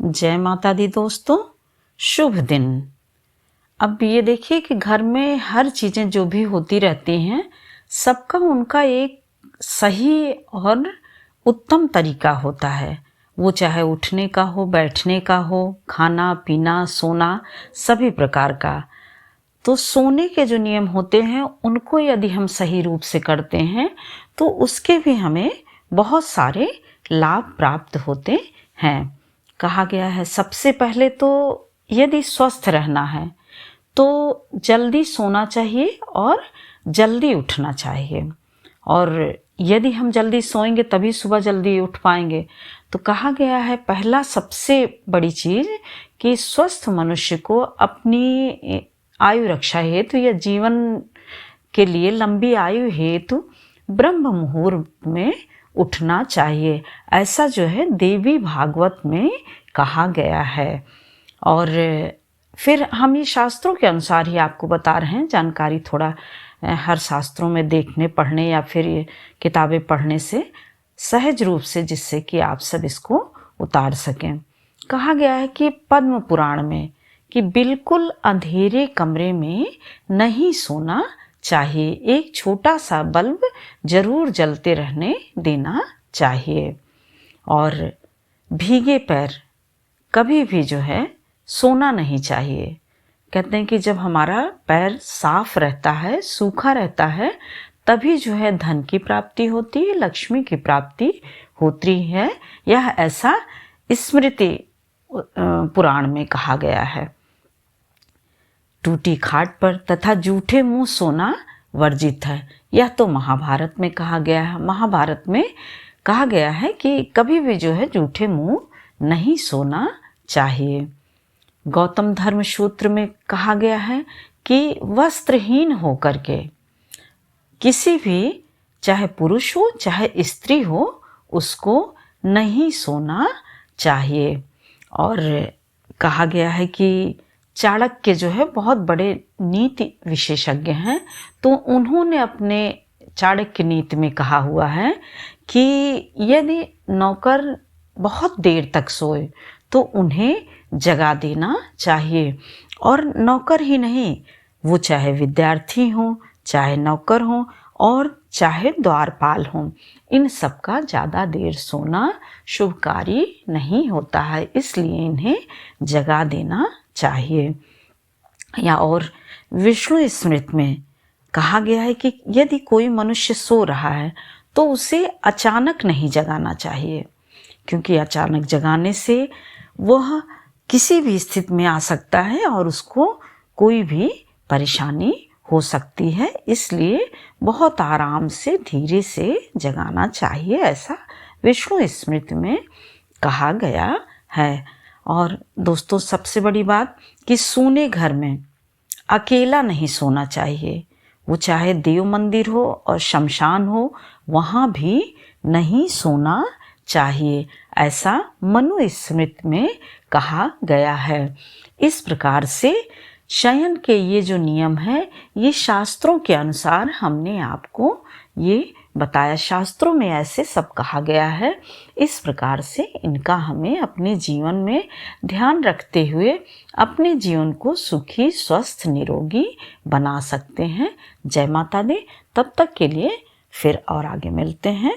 जय माता दी दोस्तों, शुभ दिन। अब ये देखिए कि घर में हर चीज़ें जो भी होती रहती हैं, सबका उनका एक सही और उत्तम तरीका होता है। वो चाहे उठने का हो, बैठने का हो, खाना पीना सोना सभी प्रकार का। तो सोने के जो नियम होते हैं उनको यदि हम सही रूप से करते हैं तो उसके भी हमें बहुत सारे लाभ प्राप्त होते हैं। कहा गया है सबसे पहले तो यदि स्वस्थ रहना है तो जल्दी सोना चाहिए और जल्दी उठना चाहिए। और यदि हम जल्दी सोएंगे तभी सुबह जल्दी उठ पाएंगे। तो कहा गया है पहला सबसे बड़ी चीज़ कि स्वस्थ मनुष्य को अपनी आयु रक्षा हेतु या जीवन के लिए लंबी आयु हेतु ब्रह्म मुहूर्त में उठना चाहिए। ऐसा जो है देवी भागवत में कहा गया है। और फिर हम ये शास्त्रों के अनुसार ही आपको बता रहे हैं। जानकारी थोड़ा हर शास्त्रों में देखने पढ़ने या फिर ये किताबें पढ़ने से सहज रूप से, जिससे कि आप सब इसको उतार सकें। कहा गया है कि पद्म पुराण में कि बिल्कुल अंधेरे कमरे में नहीं सोना चाहिए, एक छोटा सा बल्ब जरूर जलते रहने देना चाहिए। और भीगे पैर कभी भी जो है सोना नहीं चाहिए। कहते हैं कि जब हमारा पैर साफ रहता है, सूखा रहता है, तभी जो है धन की प्राप्ति होती है, लक्ष्मी की प्राप्ति होती है। यह ऐसा स्मृति पुराण में कहा गया है। टूटी खाट पर तथा जूठे मुंह सोना वर्जित है, यह तो महाभारत में कहा गया है। महाभारत में कहा गया है कि कभी भी जो है जूठे मुंह नहीं सोना चाहिए। गौतम धर्म सूत्र में कहा गया है कि वस्त्रहीन होकर के किसी भी, चाहे पुरुष हो चाहे स्त्री हो, उसको नहीं सोना चाहिए। और कहा गया है कि चाणक्य जो है बहुत बड़े नीति विशेषज्ञ हैं, तो उन्होंने अपने चाणक्य नीति में कहा हुआ है कि यदि नौकर बहुत देर तक सोए तो उन्हें जगा देना चाहिए। और नौकर ही नहीं, वो चाहे विद्यार्थी हो, चाहे नौकर हो और चाहे द्वारपाल हो, इन सब का ज़्यादा देर सोना शुभकारी नहीं होता है, इसलिए इन्हें जगा देना चाहिए। या और विष्णु स्मृति में कहा गया है कि यदि कोई मनुष्य सो रहा है तो उसे अचानक नहीं जगाना चाहिए, क्योंकि अचानक जगाने से वह किसी भी स्थिति में आ सकता है और उसको कोई भी परेशानी हो सकती है। इसलिए बहुत आराम से धीरे से जगाना चाहिए, ऐसा विष्णु स्मृति में कहा गया है। और दोस्तों सबसे बड़ी बात कि सूने घर में अकेला नहीं सोना चाहिए। वो चाहे देव मंदिर हो और शमशान हो, वहाँ भी नहीं सोना चाहिए, ऐसा मनु स्मृति में कहा गया है। इस प्रकार से शयन के ये जो नियम है, ये शास्त्रों के अनुसार हमने आपको ये बताया। शास्त्रों में ऐसे सब कहा गया है। इस प्रकार से इनका हमें अपने जीवन में ध्यान रखते हुए अपने जीवन को सुखी, स्वस्थ, निरोगी बना सकते हैं। जय माता दी। तब तक के लिए फिर और आगे मिलते हैं।